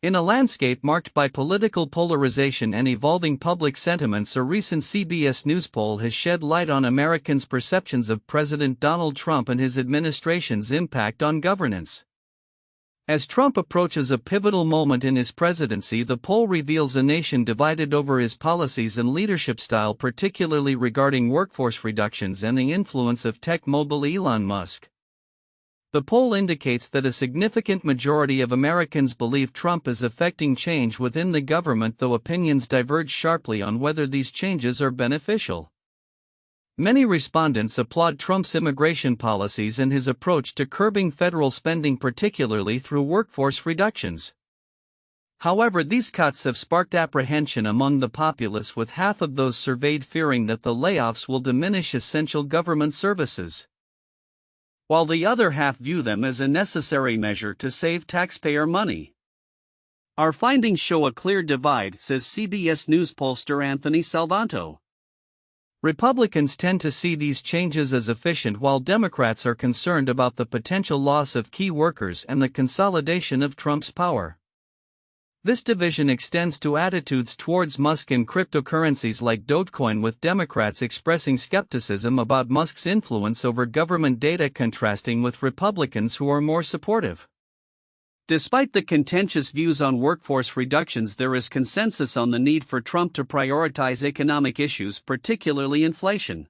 In a landscape marked by political polarization and evolving public sentiments, a recent CBS News poll has shed light on Americans' perceptions of President Donald Trump and his administration's impact on governance. As Trump approaches a pivotal moment in his presidency, the poll reveals a nation divided over his policies and leadership style, particularly regarding workforce reductions and the influence of tech mogul Elon Musk. The poll indicates that a significant majority of Americans believe Trump is affecting change within the government, though opinions diverge sharply on whether these changes are beneficial. Many respondents applaud Trump's immigration policies and his approach to curbing federal spending, particularly through workforce reductions. However, these cuts have sparked apprehension among the populace, with half of those surveyed fearing that the layoffs will diminish essential government services, while the other half view them as a necessary measure to save taxpayer money. Our findings show a clear divide, says CBS News pollster Anthony Salvanto. Republicans tend to see these changes as efficient, while Democrats are concerned about the potential loss of key workers and the consolidation of Trump's power. This division extends to attitudes towards Musk and cryptocurrencies like Dogecoin, with Democrats expressing skepticism about Musk's influence over government data, contrasting with Republicans who are more supportive. Despite the contentious views on workforce reductions, there is consensus on the need for Trump to prioritize economic issues, particularly inflation.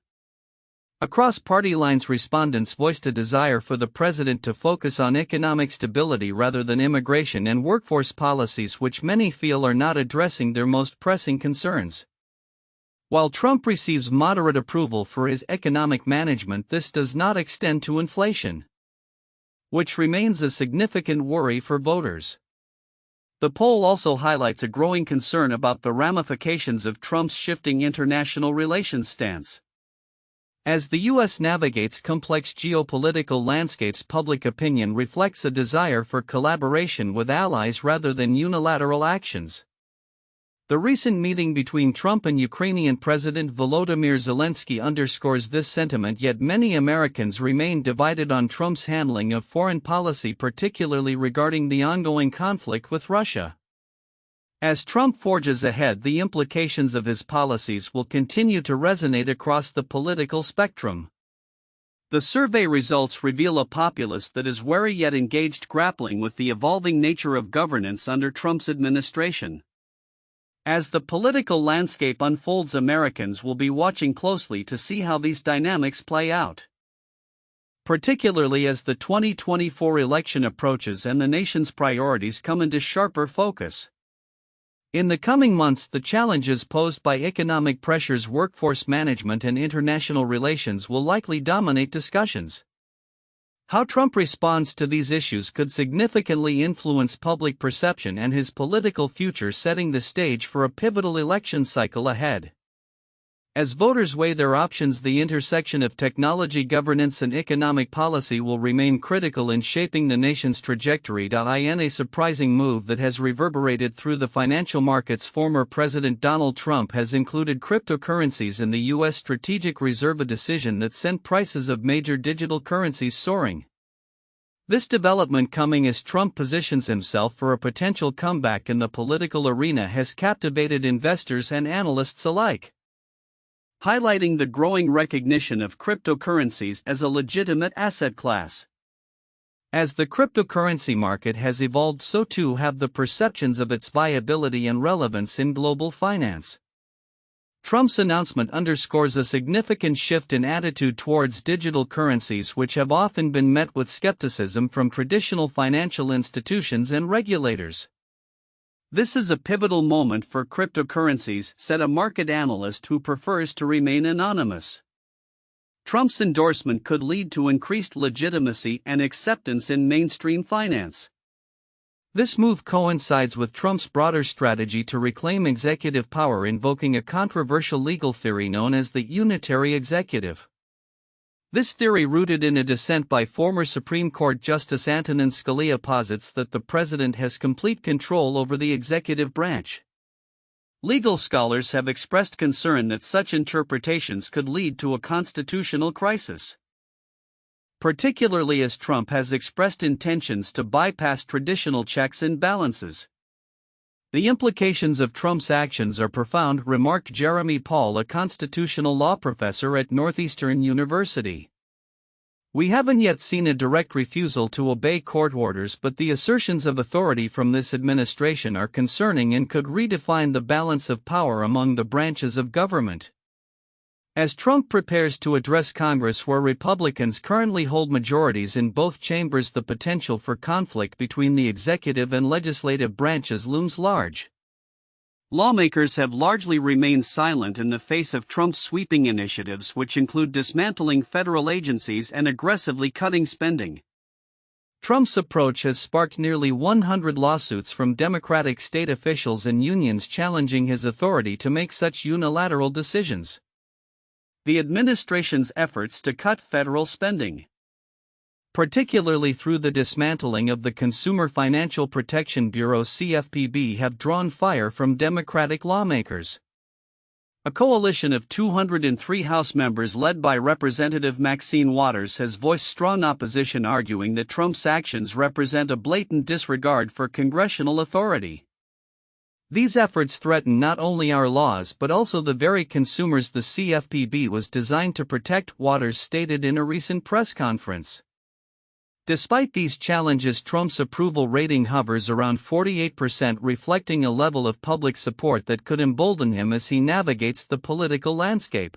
Across party lines, respondents voiced a desire for the president to focus on economic stability rather than immigration and workforce policies, which many feel are not addressing their most pressing concerns. While Trump receives moderate approval for his economic management, this does not extend to inflation, which remains a significant worry for voters. The poll also highlights a growing concern about the ramifications of Trump's shifting international relations stance. As the U.S. navigates complex geopolitical landscapes, public opinion reflects a desire for collaboration with allies rather than unilateral actions. The recent meeting between Trump and Ukrainian President Volodymyr Zelensky underscores this sentiment, yet many Americans remain divided on Trump's handling of foreign policy, particularly regarding the ongoing conflict with Russia. As Trump forges ahead, the implications of his policies will continue to resonate across the political spectrum. The survey results reveal a populace that is wary yet engaged, grappling with the evolving nature of governance under Trump's administration. As the political landscape unfolds, Americans will be watching closely to see how these dynamics play out, particularly as the 2024 election approaches and the nation's priorities come into sharper focus. In the coming months, the challenges posed by economic pressures, workforce management, and international relations will likely dominate discussions. How Trump responds to these issues could significantly influence public perception and his political future, setting the stage for a pivotal election cycle ahead. As voters weigh their options, the intersection of technology, governance, and economic policy will remain critical in shaping the nation's trajectory. In a surprising move that has reverberated through the financial markets, former President Donald Trump has included cryptocurrencies in the U.S. strategic reserve, a decision that sent prices of major digital currencies soaring. This development, coming as Trump positions himself for a potential comeback in the political arena, has captivated investors and analysts alike, highlighting the growing recognition of cryptocurrencies as a legitimate asset class. As the cryptocurrency market has evolved, so too have the perceptions of its viability and relevance in global finance. Trump's announcement underscores a significant shift in attitude towards digital currencies, which have often been met with skepticism from traditional financial institutions and regulators. This is a pivotal moment for cryptocurrencies, said a market analyst who prefers to remain anonymous. Trump's endorsement could lead to increased legitimacy and acceptance in mainstream finance. This move coincides with Trump's broader strategy to reclaim executive power, invoking a controversial legal theory known as the unitary executive. This theory, rooted in a dissent by former Supreme Court Justice Antonin Scalia, posits that the president has complete control over the executive branch. Legal scholars have expressed concern that such interpretations could lead to a constitutional crisis, particularly as Trump has expressed intentions to bypass traditional checks and balances. The implications of Trump's actions are profound, remarked Jeremy Paul, a constitutional law professor at Northeastern University. We haven't yet seen a direct refusal to obey court orders, but the assertions of authority from this administration are concerning and could redefine the balance of power among the branches of government. As Trump prepares to address Congress, where Republicans currently hold majorities in both chambers, the potential for conflict between the executive and legislative branches looms large. Lawmakers have largely remained silent in the face of Trump's sweeping initiatives, which include dismantling federal agencies and aggressively cutting spending. Trump's approach has sparked nearly 100 lawsuits from Democratic state officials and unions challenging his authority to make such unilateral decisions. The administration's efforts to cut federal spending, particularly through the dismantling of the Consumer Financial Protection Bureau (CFPB), have drawn fire from Democratic lawmakers. A coalition of 203 House members led by Representative Maxine Waters has voiced strong opposition, arguing that Trump's actions represent a blatant disregard for congressional authority. These efforts threaten not only our laws but also the very consumers the CFPB was designed to protect, Waters stated in a recent press conference. Despite these challenges, Trump's approval rating hovers around 48%, reflecting a level of public support that could embolden him as he navigates the political landscape.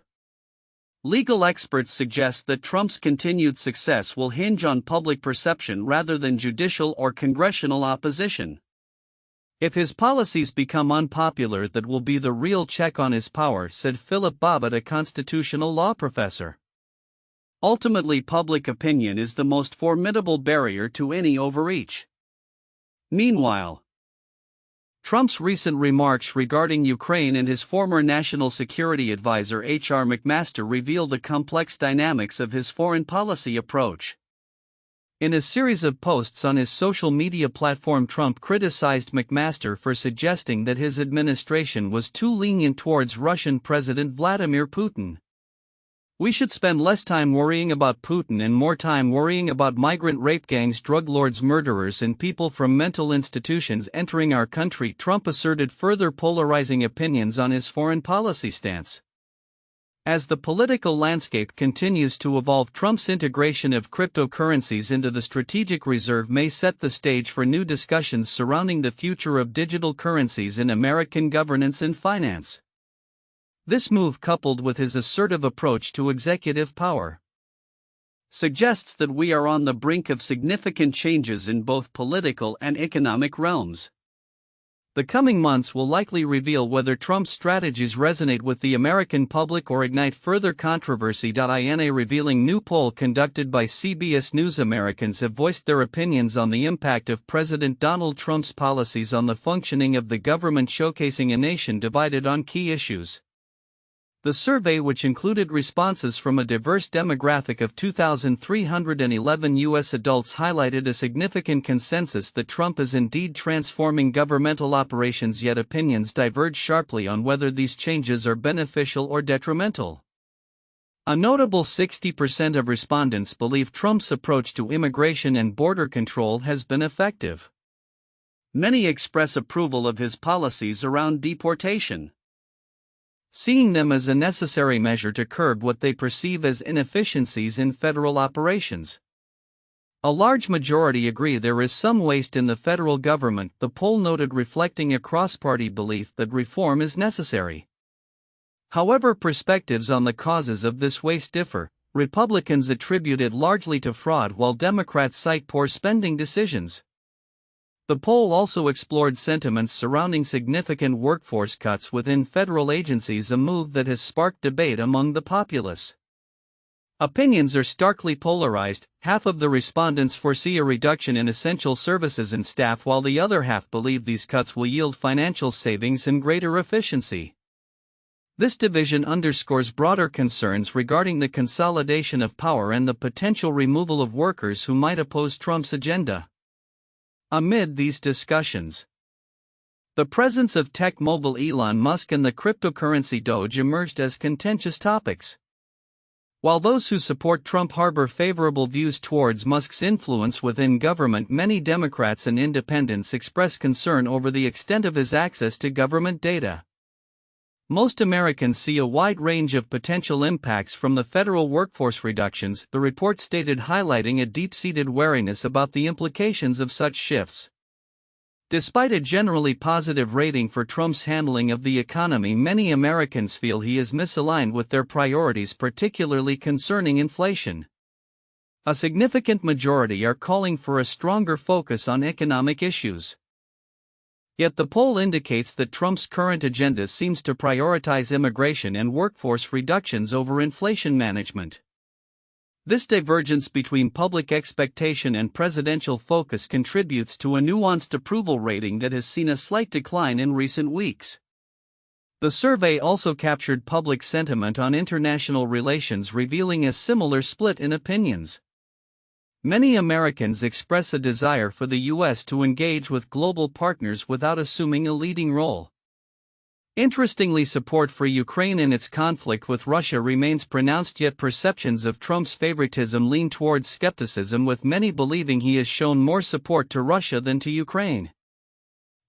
Legal experts suggest that Trump's continued success will hinge on public perception rather than judicial or congressional opposition. If his policies become unpopular, that will be the real check on his power, said Philip Bobbitt, a constitutional law professor. Ultimately, public opinion is the most formidable barrier to any overreach. Meanwhile, Trump's recent remarks regarding Ukraine and his former national security advisor H.R. McMaster reveal the complex dynamics of his foreign policy approach. In a series of posts on his social media platform, Trump criticized McMaster for suggesting that his administration was too lenient towards Russian President Vladimir Putin. "We should spend less time worrying about Putin and more time worrying about migrant rape gangs, drug lords, murderers, and people from mental institutions entering our country," Trump asserted, further polarizing opinions on his foreign policy stance. As the political landscape continues to evolve, Trump's integration of cryptocurrencies into the strategic reserve may set the stage for new discussions surrounding the future of digital currencies in American governance and finance. This move, coupled with his assertive approach to executive power, suggests that we are on the brink of significant changes in both political and economic realms. The coming months will likely reveal whether Trump's strategies resonate with the American public or ignite further controversy. In a revealing new poll conducted by CBS News, Americans have voiced their opinions on the impact of President Donald Trump's policies on the functioning of the government, showcasing a nation divided on key issues. The survey, which included responses from a diverse demographic of 2,311 U.S. adults, highlighted a significant consensus that Trump is indeed transforming governmental operations, yet opinions diverge sharply on whether these changes are beneficial or detrimental. A notable 60% of respondents believe Trump's approach to immigration and border control has been effective. Many express approval of his policies around deportation, seeing them as a necessary measure to curb what they perceive as inefficiencies in federal operations. A large majority agree there is some waste in the federal government, the poll noted, reflecting a cross-party belief that reform is necessary. However, perspectives on the causes of this waste differ. Republicans attribute it largely to fraud, while Democrats cite poor spending decisions. The poll also explored sentiments surrounding significant workforce cuts within federal agencies, a move that has sparked debate among the populace. Opinions are starkly polarized. Half of the respondents foresee a reduction in essential services and staff, while the other half believe these cuts will yield financial savings and greater efficiency. This division underscores broader concerns regarding the consolidation of power and the potential removal of workers who might oppose Trump's agenda. Amid these discussions, the presence of tech mogul Elon Musk and the cryptocurrency Doge emerged as contentious topics. While those who support Trump harbor favorable views towards Musk's influence within government, many Democrats and independents express concern over the extent of his access to government data. Most Americans see a wide range of potential impacts from the federal workforce reductions, the report stated, highlighting a deep-seated wariness about the implications of such shifts. Despite a generally positive rating for Trump's handling of the economy, many Americans feel he is misaligned with their priorities, particularly concerning inflation. A significant majority are calling for a stronger focus on economic issues. Yet the poll indicates that Trump's current agenda seems to prioritize immigration and workforce reductions over inflation management. This divergence between public expectation and presidential focus contributes to a nuanced approval rating that has seen a slight decline in recent weeks. The survey also captured public sentiment on international relations, revealing a similar split in opinions. Many Americans express a desire for the U.S. to engage with global partners without assuming a leading role. Interestingly, support for Ukraine in its conflict with Russia remains pronounced, yet perceptions of Trump's favoritism lean towards skepticism, with many believing he has shown more support to Russia than to Ukraine.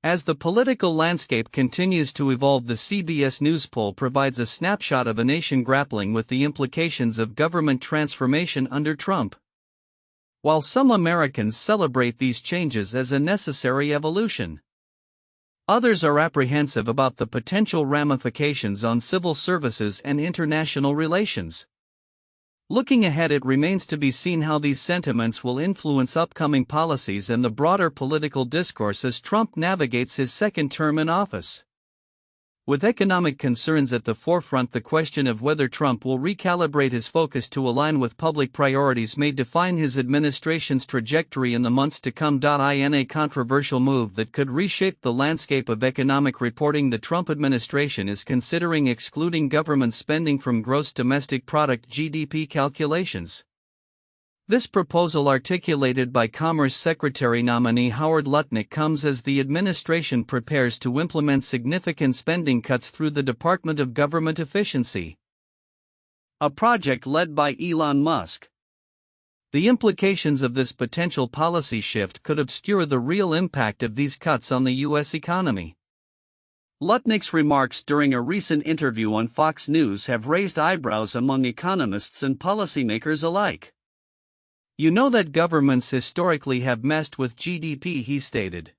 As the political landscape continues to evolve, the CBS News poll provides a snapshot of a nation grappling with the implications of government transformation under Trump. While some Americans celebrate these changes as a necessary evolution, others are apprehensive about the potential ramifications on civil services and international relations. Looking ahead, it remains to be seen how these sentiments will influence upcoming policies and the broader political discourse as Trump navigates his second term in office. With economic concerns at the forefront, the question of whether Trump will recalibrate his focus to align with public priorities may define his administration's trajectory in the months to come. In a controversial move that could reshape the landscape of economic reporting, the Trump administration is considering excluding government spending from gross domestic product (GDP) calculations. This proposal, articulated by Commerce Secretary nominee Howard Lutnick, comes as the administration prepares to implement significant spending cuts through the Department of Government Efficiency, a project led by Elon Musk. The implications of this potential policy shift could obscure the real impact of these cuts on the U.S. economy. Lutnick's remarks during a recent interview on Fox News have raised eyebrows among economists and policymakers alike. "You know that governments historically have messed with GDP," he stated.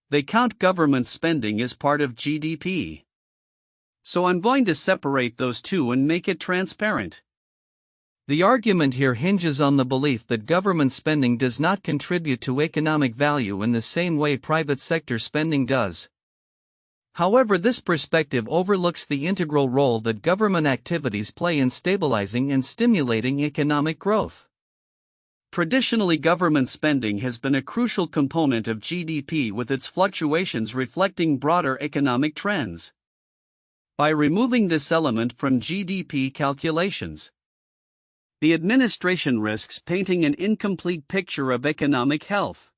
"They count government spending as part of GDP. So I'm going to separate those two and make it transparent." The argument here hinges on the belief that government spending does not contribute to economic value in the same way private sector spending does. However, this perspective overlooks the integral role that government activities play in stabilizing and stimulating economic growth. Traditionally, government spending has been a crucial component of GDP, with its fluctuations reflecting broader economic trends. By removing this element from GDP calculations, the administration risks painting an incomplete picture of economic health.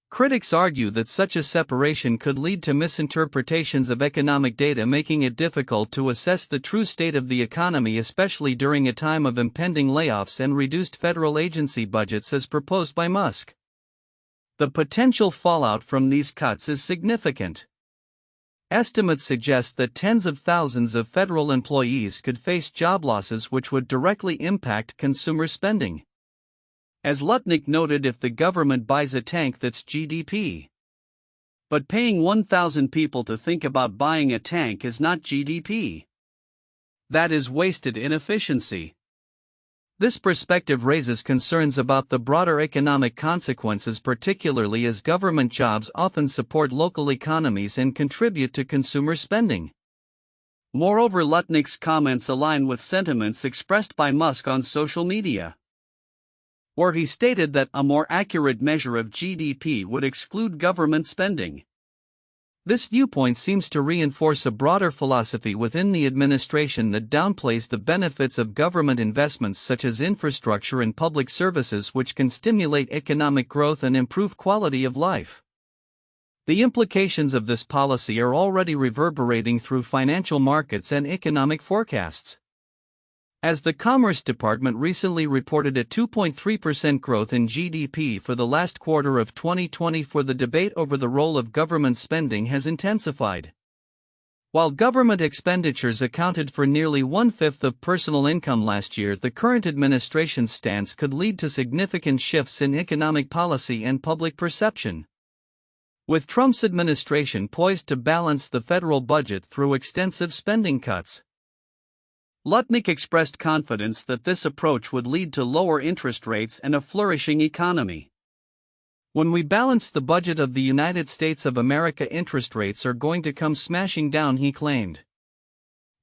Critics argue that such a separation could lead to misinterpretations of economic data, making it difficult to assess the true state of the economy, especially during a time of impending layoffs and reduced federal agency budgets as proposed by Musk. The potential fallout from these cuts is significant. Estimates suggest that tens of thousands of federal employees could face job losses, which would directly impact consumer spending. As Lutnick noted, if the government buys a tank, that's GDP. But paying 1,000 people to think about buying a tank is not GDP. That is wasted inefficiency. This perspective raises concerns about the broader economic consequences, particularly as government jobs often support local economies and contribute to consumer spending. Moreover, Lutnick's comments align with sentiments expressed by Musk on social media, where he stated that a more accurate measure of GDP would exclude government spending. This viewpoint seems to reinforce a broader philosophy within the administration that downplays the benefits of government investments such as infrastructure and public services, which can stimulate economic growth and improve quality of life. The implications of this policy are already reverberating through financial markets and economic forecasts. As the Commerce Department recently reported a 2.3% growth in GDP for the last quarter of 2024, the debate over the role of government spending has intensified. While government expenditures accounted for nearly one-fifth of personal income last year, the current administration's stance could lead to significant shifts in economic policy and public perception. With Trump's administration poised to balance the federal budget through extensive spending cuts, Lutnick expressed confidence that this approach would lead to lower interest rates and a flourishing economy. When we balance the budget of the United States of America, interest rates are going to come smashing down, he claimed.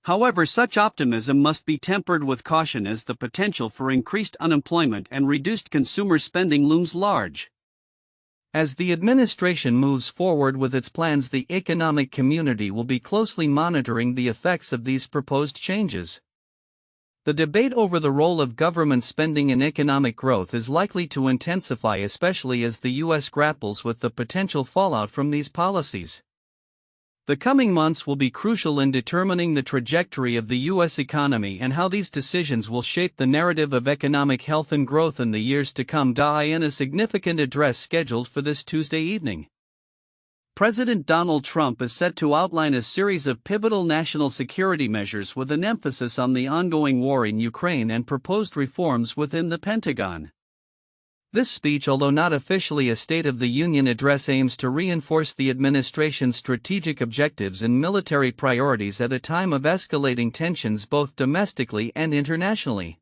However, such optimism must be tempered with caution as the potential for increased unemployment and reduced consumer spending looms large. As the administration moves forward with its plans, the economic community will be closely monitoring the effects of these proposed changes. The debate over the role of government spending in economic growth is likely to intensify, especially as the U.S. grapples with the potential fallout from these policies. The coming months will be crucial in determining the trajectory of the U.S. economy and how these decisions will shape the narrative of economic health and growth in the years to come. In a significant address scheduled for this Tuesday evening, President Donald Trump is set to outline a series of pivotal national security measures with an emphasis on the ongoing war in Ukraine and proposed reforms within the Pentagon. This speech, although not officially a State of the Union address, aims to reinforce the administration's strategic objectives and military priorities at a time of escalating tensions both domestically and internationally.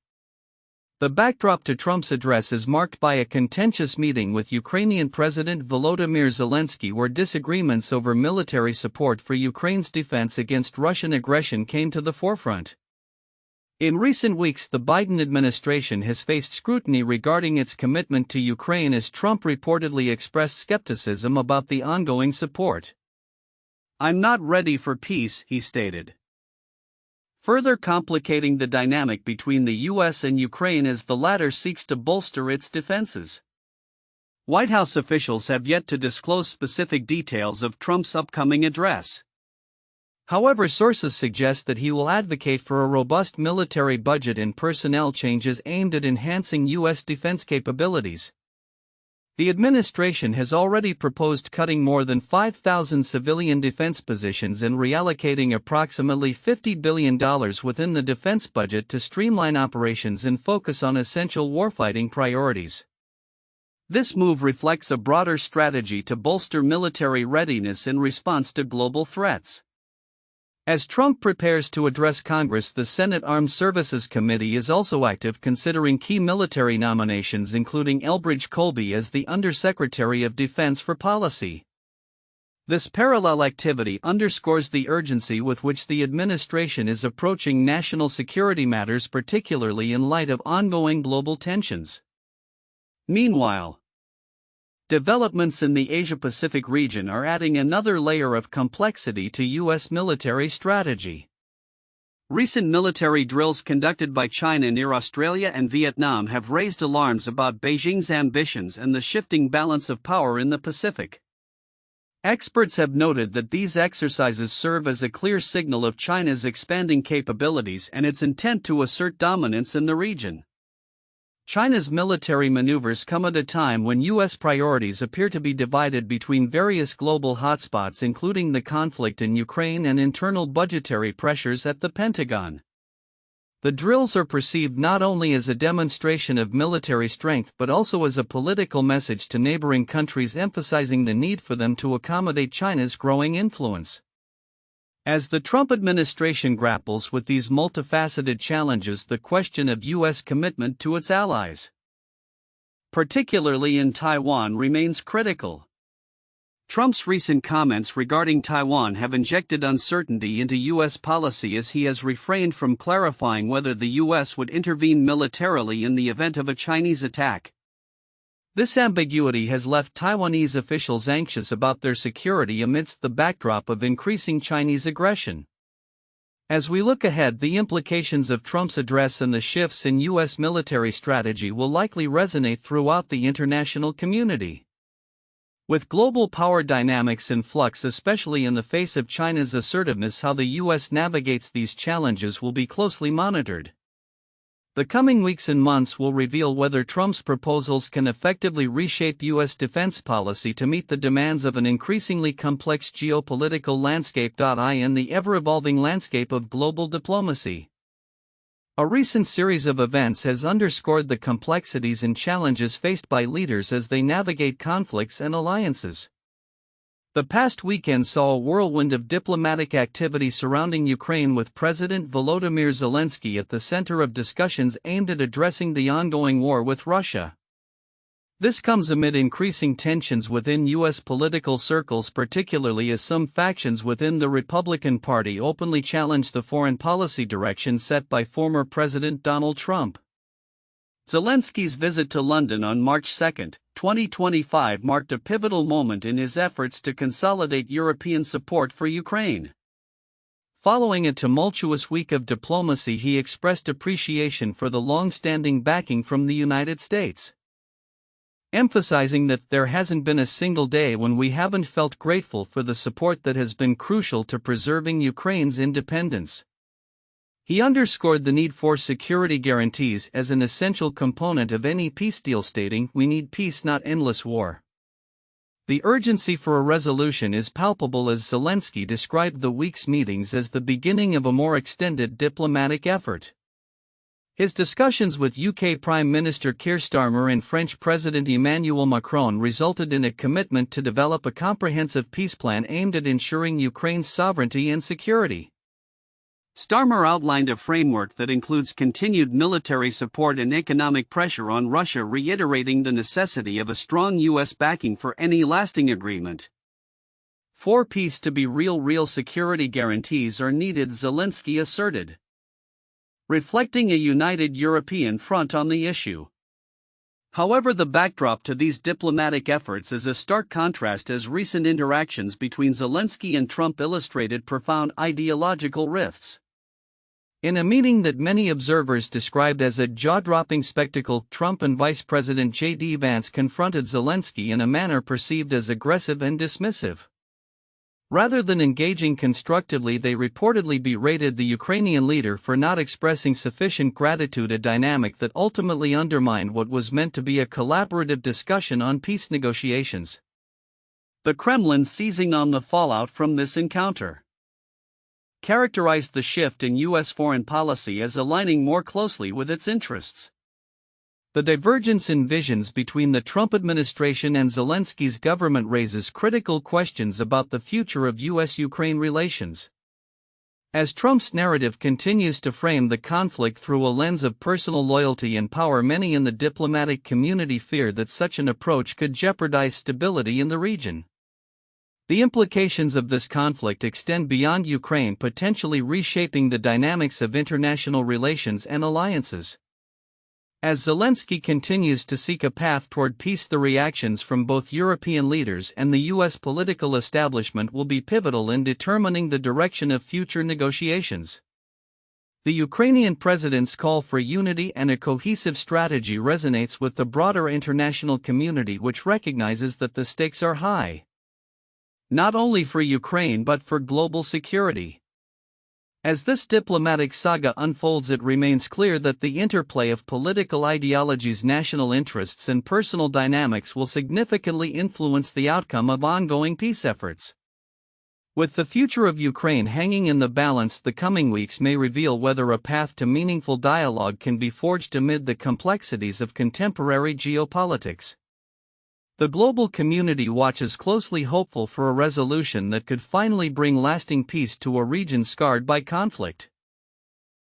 The backdrop to Trump's address is marked by a contentious meeting with Ukrainian President Volodymyr Zelensky, where disagreements over military support for Ukraine's defense against Russian aggression came to the forefront. In recent weeks, the Biden administration has faced scrutiny regarding its commitment to Ukraine as Trump reportedly expressed skepticism about the ongoing support. "I'm not ready for peace," he stated, further complicating the dynamic between the U.S. and Ukraine as the latter seeks to bolster its defenses. White House officials have yet to disclose specific details of Trump's upcoming address. However, sources suggest that he will advocate for a robust military budget and personnel changes aimed at enhancing U.S. defense capabilities. The administration has already proposed cutting more than 5,000 civilian defense positions and reallocating approximately $50 billion within the defense budget to streamline operations and focus on essential warfighting priorities. This move reflects a broader strategy to bolster military readiness in response to global threats. As Trump prepares to address Congress, the Senate Armed Services Committee is also active, considering key military nominations, including Elbridge Colby as the Undersecretary of Defense for Policy. This parallel activity underscores the urgency with which the administration is approaching national security matters, particularly in light of ongoing global tensions. Meanwhile, developments in the Asia-Pacific region are adding another layer of complexity to U.S. military strategy. Recent military drills conducted by China near Australia and Vietnam have raised alarms about Beijing's ambitions and the shifting balance of power in the Pacific. Experts have noted that these exercises serve as a clear signal of China's expanding capabilities and its intent to assert dominance in the region. China's military maneuvers come at a time when U.S. priorities appear to be divided between various global hotspots, including the conflict in Ukraine and internal budgetary pressures at the Pentagon. The drills are perceived not only as a demonstration of military strength but also as a political message to neighboring countries, emphasizing the need for them to accommodate China's growing influence. As the Trump administration grapples with these multifaceted challenges, the question of U.S. commitment to its allies, particularly in Taiwan, remains critical. Trump's recent comments regarding Taiwan have injected uncertainty into U.S. policy, as he has refrained from clarifying whether the U.S. would intervene militarily in the event of a Chinese attack. This ambiguity has left Taiwanese officials anxious about their security amidst the backdrop of increasing Chinese aggression. As we look ahead, the implications of Trump's address and the shifts in U.S. military strategy will likely resonate throughout the international community. With global power dynamics in flux, especially in the face of China's assertiveness, how the U.S. navigates these challenges will be closely monitored. The coming weeks and months will reveal whether Trump's proposals can effectively reshape U.S. defense policy to meet the demands of an increasingly complex geopolitical landscape. In the ever-evolving landscape of global diplomacy, a recent series of events has underscored the complexities and challenges faced by leaders as they navigate conflicts and alliances. The past weekend saw a whirlwind of diplomatic activity surrounding Ukraine, with President Volodymyr Zelensky at the center of discussions aimed at addressing the ongoing war with Russia. This comes amid increasing tensions within U.S. political circles, particularly as some factions within the Republican Party openly challenge the foreign policy direction set by former President Donald Trump. Zelensky's visit to London on March 2, 2025 marked a pivotal moment in his efforts to consolidate European support for Ukraine. Following a tumultuous week of diplomacy, he expressed appreciation for the long-standing backing from the United States, emphasizing that there hasn't been a single day when we haven't felt grateful for the support that has been crucial to preserving Ukraine's independence. He underscored the need for security guarantees as an essential component of any peace deal, stating, "We need peace, not endless war." The urgency for a resolution is palpable, as Zelensky described the week's meetings as the beginning of a more extended diplomatic effort. His discussions with UK Prime Minister Keir Starmer and French President Emmanuel Macron resulted in a commitment to develop a comprehensive peace plan aimed at ensuring Ukraine's sovereignty and security. Starmer outlined a framework that includes continued military support and economic pressure on Russia, reiterating the necessity of a strong U.S. backing for any lasting agreement. For peace to be real security guarantees are needed, Zelensky asserted, reflecting a united European front on the issue. However, the backdrop to these diplomatic efforts is a stark contrast, as recent interactions between Zelensky and Trump illustrated profound ideological rifts. In a meeting that many observers described as a jaw-dropping spectacle, Trump and Vice President J.D. Vance confronted Zelensky in a manner perceived as aggressive and dismissive. Rather than engaging constructively, they reportedly berated the Ukrainian leader for not expressing sufficient gratitude, a dynamic that ultimately undermined what was meant to be a collaborative discussion on peace negotiations. The Kremlin, seizing on the fallout from this encounter, characterized the shift in U.S. foreign policy as aligning more closely with its interests. The divergence in visions between the Trump administration and Zelensky's government raises critical questions about the future of U.S.-Ukraine relations. As Trump's narrative continues to frame the conflict through a lens of personal loyalty and power, many in the diplomatic community fear that such an approach could jeopardize stability in the region. The implications of this conflict extend beyond Ukraine, potentially reshaping the dynamics of international relations and alliances. As Zelensky continues to seek a path toward peace, the reactions from both European leaders and the U.S. political establishment will be pivotal in determining the direction of future negotiations. The Ukrainian president's call for unity and a cohesive strategy resonates with the broader international community, which recognizes that the stakes are high, not only for Ukraine but for global security. As this diplomatic saga unfolds, it remains clear that the interplay of political ideologies, national interests, and personal dynamics will significantly influence the outcome of ongoing peace efforts. With the future of Ukraine hanging in the balance, the coming weeks may reveal whether a path to meaningful dialogue can be forged amid the complexities of contemporary geopolitics. The global community watches closely, hopeful for a resolution that could finally bring lasting peace to a region scarred by conflict.